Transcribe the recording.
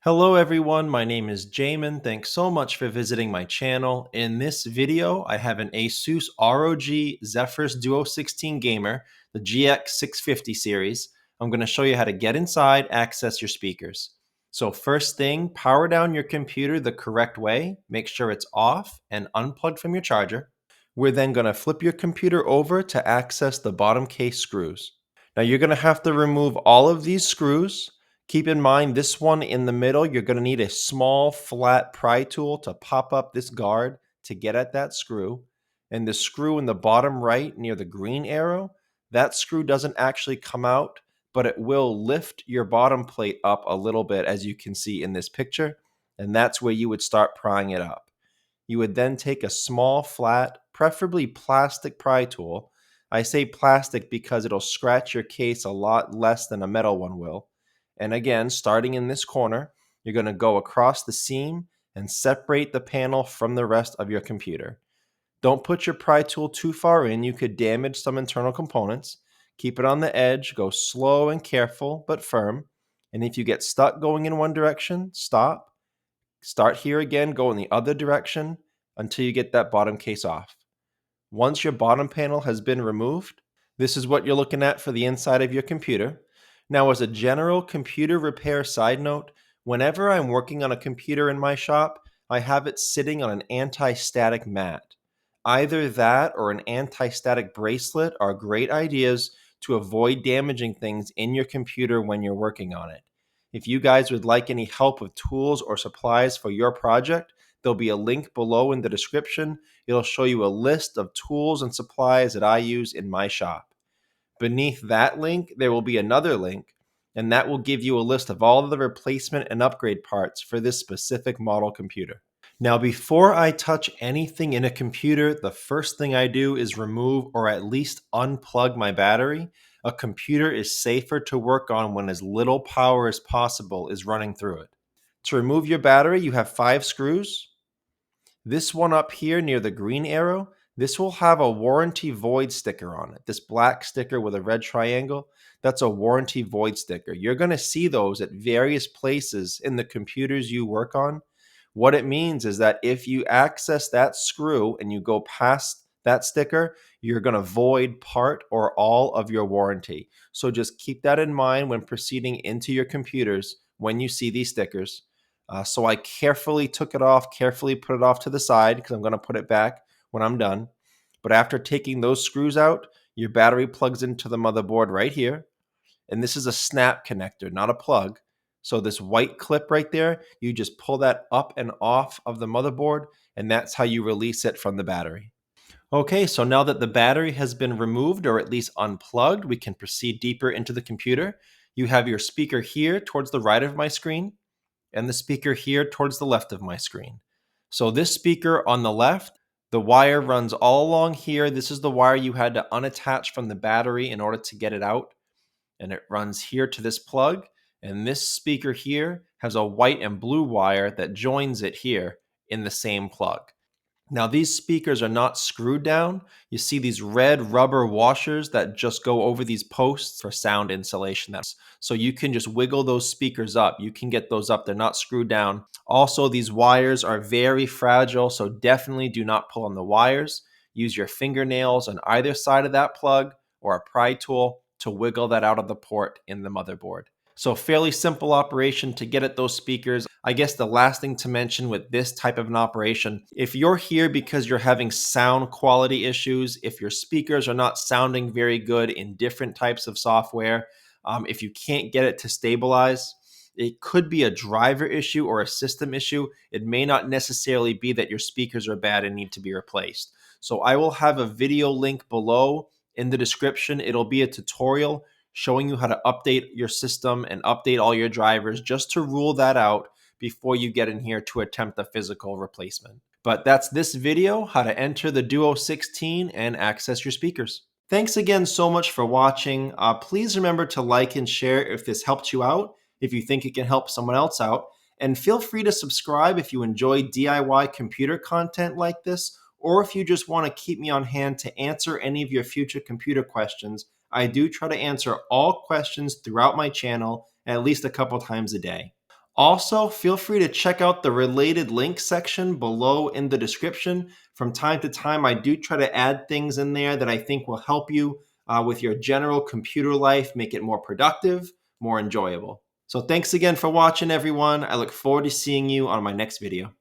Hello everyone, my name is Jamin. Thanks so much for visiting my channel. In this video, I have an Asus ROG Zephyrus Duo 16 Gamer, the GX650 series. I'm going to show you how to get inside, access your speakers. So first thing, power down your computer the correct way. Make sure it's off and unplugged from your charger. We're then going to flip your computer over to access the bottom case screws. Now you're going to have to remove all of these screws. Keep in mind, this one in the middle, you're going to need a small flat pry tool to pop up this guard to get at that screw. And the screw in the bottom right near the green arrow, that screw doesn't actually come out, but it will lift your bottom plate up a little bit, as you can see in this picture. And that's where you would start prying it up. You would then take a small, flat, preferably plastic pry tool. I say plastic because it'll scratch your case a lot less than a metal one will. And again, starting in this corner, you're going to go across the seam and separate the panel from the rest of your computer. Don't put your pry tool too far in. You could damage some internal components. Keep it on the edge. Go slow and careful, but firm. And if you get stuck going in one direction, stop. Start here again, go in the other direction until you get that bottom case off. Once your bottom panel has been removed, this is what you're looking at for the inside of your computer. Now, as a general computer repair side note, whenever I'm working on a computer in my shop, I have it sitting on an anti-static mat. Either that or an anti-static bracelet are great ideas to avoid damaging things in your computer when you're working on it. If you guys would like any help with tools or supplies for your project, there'll be a link below in the description. It'll show you a list of tools and supplies that I use in my shop. Beneath that link, there will be another link, and that will give you a list of all of the replacement and upgrade parts for this specific model computer. Now, before I touch anything in a computer, the first thing I do is remove or at least unplug my battery. A computer is safer to work on when as little power as possible is running through it. To remove your battery, you have 5 screws. This one up here near the green arrow, this will have a warranty void sticker on it. This black sticker with a red triangle, that's a warranty void sticker. You're going to see those at various places in the computers you work on. What it means is that if you access that screw and you go past that sticker, you're going to void part or all of your warranty. So just keep that in mind when proceeding into your computers when you see these stickers. So I carefully took it off, carefully put it off to the side because I'm going to put it back when I'm done. But after taking those screws out, your battery plugs into the motherboard right here. And this is a snap connector, not a plug. So this white clip right there, you just pull that up and off of the motherboard, and that's how you release it from the battery. Okay, so now that the battery has been removed or at least unplugged, we can proceed deeper into the computer. You have your speaker here towards the right of my screen and the speaker here towards the left of my screen. So this speaker on the left, the wire runs all along here. This is the wire you had to unattach from the battery in order to get it out. And it runs here to this plug. And this speaker here has a white and blue wire that joins it here in the same plug. Now, these speakers are not screwed down. You see these red rubber washers that just go over these posts for sound insulation. So you can just wiggle those speakers up. You can get those up. They're not screwed down. Also, these wires are very fragile, so definitely do not pull on the wires. Use your fingernails on either side of that plug or a pry tool to wiggle that out of the port in the motherboard. So fairly simple operation to get at those speakers. I guess the last thing to mention with this type of an operation, if you're here because you're having sound quality issues, if your speakers are not sounding very good in different types of software, if you can't get it to stabilize, it could be a driver issue or a system issue. It may not necessarily be that your speakers are bad and need to be replaced. So I will have a video link below in the description. It'll be a tutorial showing you how to update your system and update all your drivers just to rule that out before you get in here to attempt the physical replacement. But that's this video, how to enter the Duo 16 and access your speakers. Thanks again so much for watching. Please remember to like and share if this helped you out, if you think it can help someone else out. And feel free to subscribe if you enjoy DIY computer content like this, or if you just want to keep me on hand to answer any of your future computer questions. I do try to answer all questions throughout my channel at least a couple times a day. Also, feel free to check out the related link section below in the description. From time to time, I do try to add things in there that I think will help you with your general computer life, make it more productive, more enjoyable. So thanks again for watching, everyone. I look forward to seeing you on my next video.